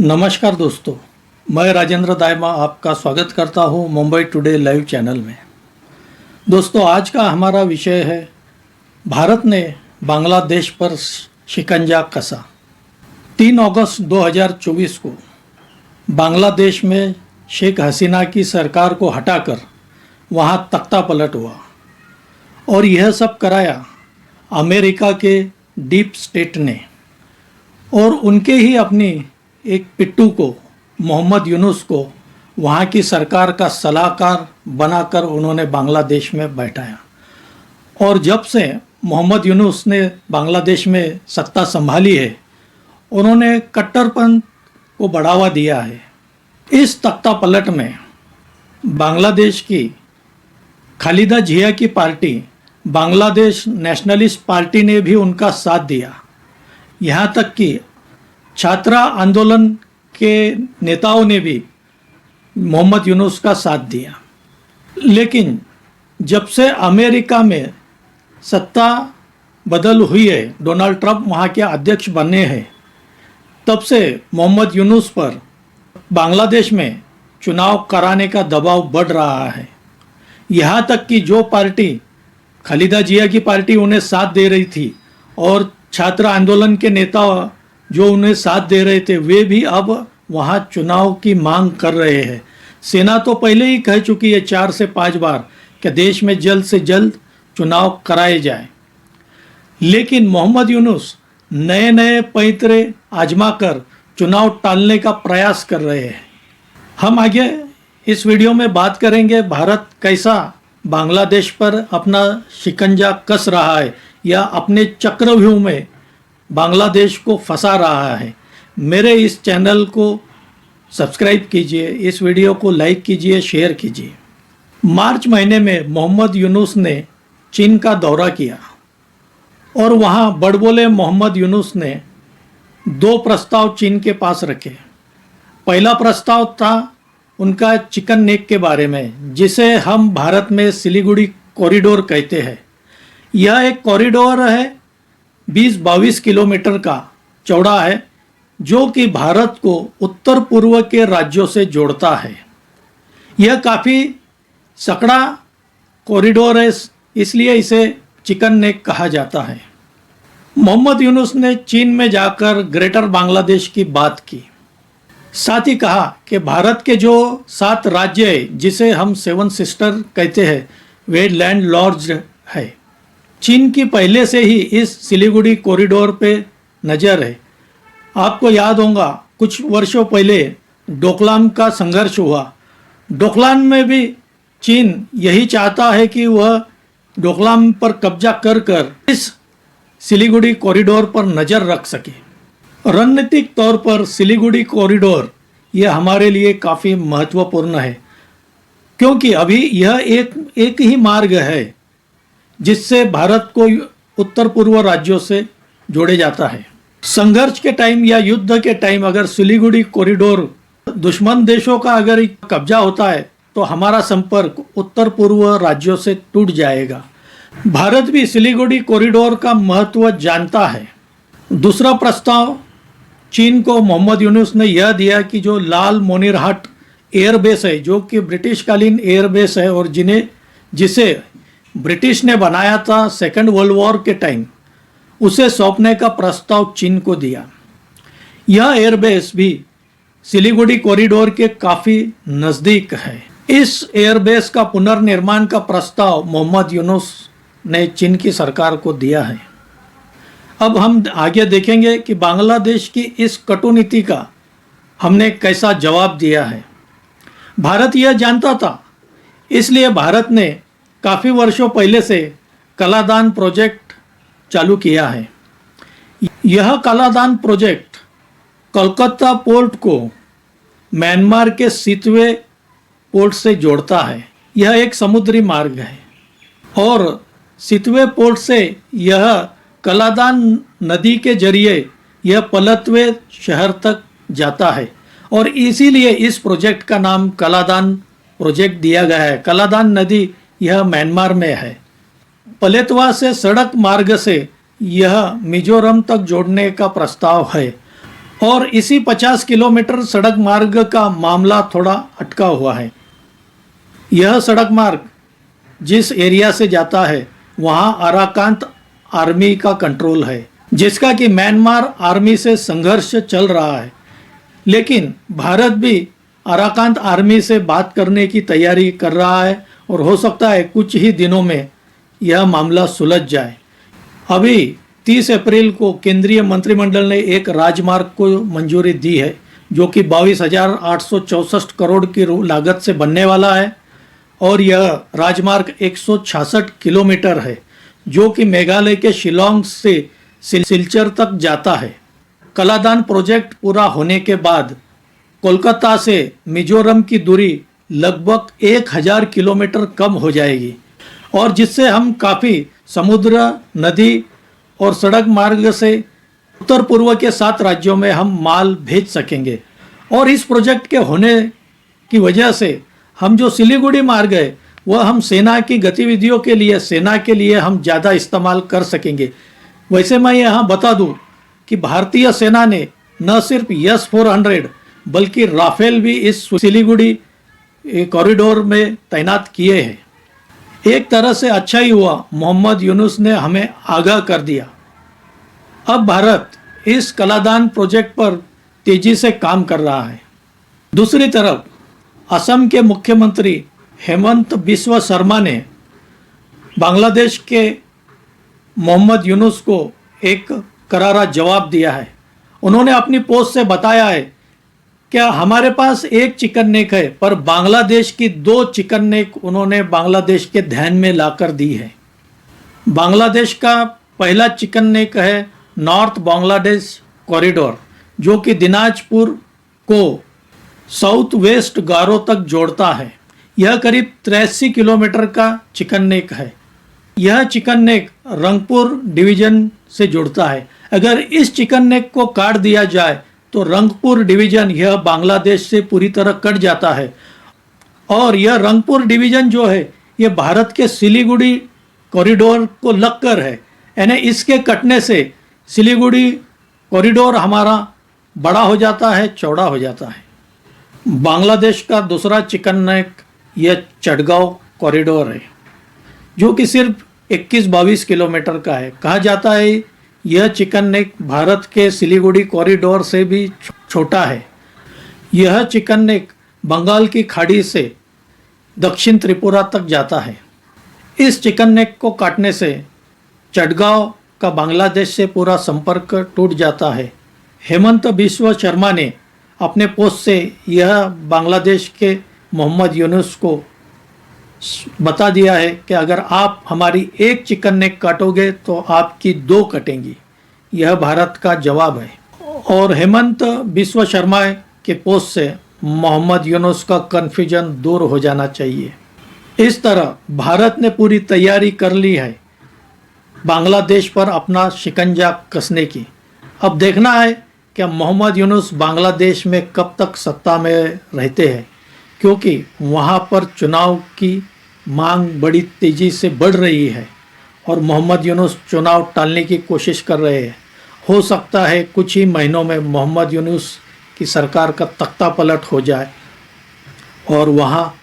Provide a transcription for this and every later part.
नमस्कार दोस्तों, मैं राजेंद्र दायमा आपका स्वागत करता हूं मुंबई टुडे लाइव चैनल में। दोस्तों, आज का हमारा विषय है भारत ने बांग्लादेश पर शिकंजा कसा। 3 अगस्त 2024 को बांग्लादेश में शेख हसीना की सरकार को हटाकर वहां तख्ता पलट हुआ और यह सब कराया अमेरिका के डीप स्टेट ने और उनके ही अपनी एक पिट्टू को, मोहम्मद यूनुस को वहाँ की सरकार का सलाहकार बनाकर उन्होंने बांग्लादेश में बैठाया। और जब से मोहम्मद यूनुस ने बांग्लादेश में सत्ता संभाली है, उन्होंने कट्टरपंथ को बढ़ावा दिया है। इस तख्ता पलट में बांग्लादेश की खालिदा जिया की पार्टी, बांग्लादेश नेशनलिस्ट पार्टी ने भी उनका साथ दिया। यहाँ तक कि छात्रा आंदोलन के नेताओं ने भी मोहम्मद यूनुस का साथ दिया। लेकिन जब से अमेरिका में सत्ता बदल हुई है, डोनाल्ड ट्रंप वहाँ के अध्यक्ष बने हैं, तब से मोहम्मद यूनुस पर बांग्लादेश में चुनाव कराने का दबाव बढ़ रहा है। यहाँ तक कि जो पार्टी, खालिदा जिया की पार्टी उन्हें साथ दे रही थी और छात्र आंदोलन के नेता जो उन्हें साथ दे रहे थे, वे भी अब वहाँ चुनाव की मांग कर रहे हैं। सेना तो पहले ही कह चुकी है 4 से 5 बार कि देश में जल्द से जल्द चुनाव कराए जाए। लेकिन मोहम्मद यूनुस नए नए पैंतरे आजमा कर चुनाव टालने का प्रयास कर रहे हैं। हम आगे इस वीडियो में बात करेंगे भारत कैसा बांग्लादेश पर अपना शिकंजा कस रहा है या अपने चक्रव्यूह में बांग्लादेश को फंसा रहा है। मेरे इस चैनल को सब्सक्राइब कीजिए, इस वीडियो को लाइक कीजिए, शेयर कीजिए। मार्च महीने में मोहम्मद यूनुस ने चीन का दौरा किया और वहाँ बड़बोले मोहम्मद यूनुस ने 2 प्रस्ताव चीन के पास रखे। पहला प्रस्ताव था उनका चिकन नेक के बारे में, जिसे हम भारत में सिलीगुड़ी कॉरिडोर कहते हैं। यह एक कॉरिडोर है 20-22 किलोमीटर का चौड़ा है, जो कि भारत को उत्तर पूर्व के राज्यों से जोड़ता है। यह काफ़ी सकड़ा कॉरिडोर है, इसलिए इसे चिकन नेक कहा जाता है। मोहम्मद यूनुस ने चीन में जाकर ग्रेटर बांग्लादेश की बात की। साथ ही कहा कि भारत के जो 7 राज्य है, जिसे हम 7 सिस्टर कहते हैं, वे लैंड लॉर्ड है। चीन की पहले से ही इस सिलीगुड़ी कॉरिडोर पे नज़र है। आपको याद होगा कुछ वर्षों पहले डोकलाम का संघर्ष हुआ। डोकलाम में भी चीन यही चाहता है कि वह डोकलाम पर कब्जा कर इस सिलीगुड़ी कॉरिडोर पर नज़र रख सके। रणनीतिक तौर पर सिलीगुड़ी कॉरिडोर यह हमारे लिए काफ़ी महत्वपूर्ण है, क्योंकि अभी यह एक ही मार्ग है जिससे भारत को उत्तर पूर्व राज्यों से जोड़े जाता है। संघर्ष के टाइम या युद्ध के टाइम अगर सिलीगुड़ी कॉरिडोर दुश्मन देशों का अगर कब्जा होता है तो हमारा संपर्क उत्तर पूर्व राज्यों से टूट जाएगा। भारत भी सिलीगुड़ी कॉरिडोर का महत्व जानता है। दूसरा प्रस्ताव चीन को मोहम्मद यूनुस ने यह दिया कि जो लाल मोनिरहाट एयरबेस है, जो कि ब्रिटिशकालीन एयरबेस है और जिसे ब्रिटिश ने बनाया था 2nd वर्ल्ड वॉर के टाइम, उसे सौंपने का प्रस्ताव चीन को दिया। यह एयरबेस भी सिलीगुड़ी कॉरिडोर के काफ़ी नज़दीक है। इस एयरबेस का पुनर्निर्माण का प्रस्ताव मोहम्मद यूनुस ने चीन की सरकार को दिया है। अब हम आगे देखेंगे कि बांग्लादेश की इस कटुनीति का हमने कैसा जवाब दिया है। भारत यह जानता था, इसलिए भारत ने काफ़ी वर्षों पहले से कलादान प्रोजेक्ट चालू किया है। यह कलादान प्रोजेक्ट कोलकाता पोर्ट को म्यांमार के सितवे पोर्ट से जोड़ता है। यह एक समुद्री मार्ग है और सितवे पोर्ट से यह कलादान नदी के जरिए यह पलतवे शहर तक जाता है और इसीलिए इस प्रोजेक्ट का नाम कलादान प्रोजेक्ट दिया गया है। कलादान नदी यह म्यांमार में है। पलेतवा से सड़क मार्ग से यह मिजोरम तक जोड़ने का प्रस्ताव है और इसी 50 किलोमीटर सड़क मार्ग का मामला थोड़ा अटका हुआ है। यह सड़क मार्ग जिस एरिया से जाता है वहाँ अराकांत आर्मी का कंट्रोल है, जिसका कि म्यांमार आर्मी से संघर्ष चल रहा है। लेकिन भारत भी अराकांत आर्मी से बात करने की तैयारी कर रहा है और हो सकता है कुछ ही दिनों में यह मामला सुलझ जाए। अभी 30 अप्रैल को केंद्रीय मंत्रिमंडल ने एक राजमार्ग को मंजूरी दी है, जो कि 22,864 करोड़ की लागत से बनने वाला है और यह राजमार्ग 166 किलोमीटर है, जो कि मेघालय के शिलोंग से सिलचर तक जाता है। कलादान प्रोजेक्ट पूरा होने के बाद कोलकाता से मिजोरम की दूरी लगभग 1000 किलोमीटर कम हो जाएगी और जिससे हम काफ़ी समुद्र, नदी और सड़क मार्ग से उत्तर पूर्व के 7 राज्यों में हम माल भेज सकेंगे। और इस प्रोजेक्ट के होने की वजह से हम जो सिलीगुड़ी मार्ग है वह हम सेना की गतिविधियों के लिए, सेना के लिए हम ज़्यादा इस्तेमाल कर सकेंगे। वैसे मैं यहाँ बता दूँ कि भारतीय सेना ने न सिर्फ S-400 बल्कि राफेल भी इस सिलीगुड़ी कॉरिडोर में तैनात किए हैं। एक तरह से अच्छा ही हुआ मोहम्मद यूनुस ने हमें आगाह कर दिया। अब भारत इस कलादान प्रोजेक्ट पर तेजी से काम कर रहा है। दूसरी तरफ असम के मुख्यमंत्री हेमंत बिस्वा शर्मा ने बांग्लादेश के मोहम्मद यूनुस को एक करारा जवाब दिया है। उन्होंने अपनी पोस्ट से बताया है क्या हमारे पास एक चिकन नेक है, पर बांग्लादेश की 2 चिकन नेक उन्होंने बांग्लादेश के ध्यान में लाकर दी है। बांग्लादेश का पहला चिकन नेक है नॉर्थ बांग्लादेश कॉरिडोर, जो कि दिनाजपुर को साउथ वेस्ट गारो तक जोड़ता है। यह करीब 83 किलोमीटर का चिकन नेक है। यह चिकन नेक रंगपुर डिवीजन से जुड़ता है। अगर इस चिकन नेक को काट दिया जाए तो रंगपुर डिवीजन यह बांग्लादेश से पूरी तरह कट जाता है और यह रंगपुर डिवीजन जो है यह भारत के सिलीगुड़ी कॉरिडोर को लगकर है। यानी इसके कटने से सिलीगुड़ी कॉरिडोर हमारा बड़ा हो जाता है, चौड़ा हो जाता है। बांग्लादेश का दूसरा चिकन नेक यह चटगांव कॉरिडोर है, जो कि सिर्फ 21-22 किलोमीटर का है। कहा जाता है यह चिकन नेक भारत के सिलीगुड़ी कॉरिडोर से भी छोटा है। यह चिकन नेक बंगाल की खाड़ी से दक्षिण त्रिपुरा तक जाता है। इस चिकन नेक को काटने से चटगांव का बांग्लादेश से पूरा संपर्क टूट जाता है। हेमंत बिस्वा शर्मा ने अपने पोस्ट से यह बांग्लादेश के मोहम्मद यूनुस को बता दिया है कि अगर आप हमारी एक चिकन नेक काटोगे तो आपकी 2 कटेंगी। यह भारत का जवाब है और हेमंत बिस्वा शर्मा के पोस्ट से मोहम्मद यूनुस का कन्फ्यूजन दूर हो जाना चाहिए। इस तरह भारत ने पूरी तैयारी कर ली है बांग्लादेश पर अपना शिकंजा कसने की। अब देखना है कि मोहम्मद यूनुस बांग्लादेश में कब तक सत्ता में रहते हैं, क्योंकि वहाँ पर चुनाव की मांग बड़ी तेज़ी से बढ़ रही है और मोहम्मद यूनुस चुनाव टालने की कोशिश कर रहे हैं। हो सकता है कुछ ही महीनों में मोहम्मद यूनुस की सरकार का तख्ता पलट हो जाए और वहाँ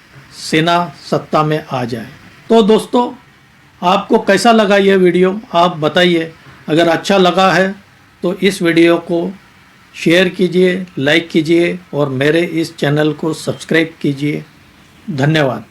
सेना सत्ता में आ जाए। तो दोस्तों, आपको कैसा लगा ये वीडियो आप बताइए। अगर अच्छा लगा है तो इस वीडियो को शेयर कीजिए, लाइक कीजिए और मेरे इस चैनल को सब्सक्राइब कीजिए। धन्यवाद।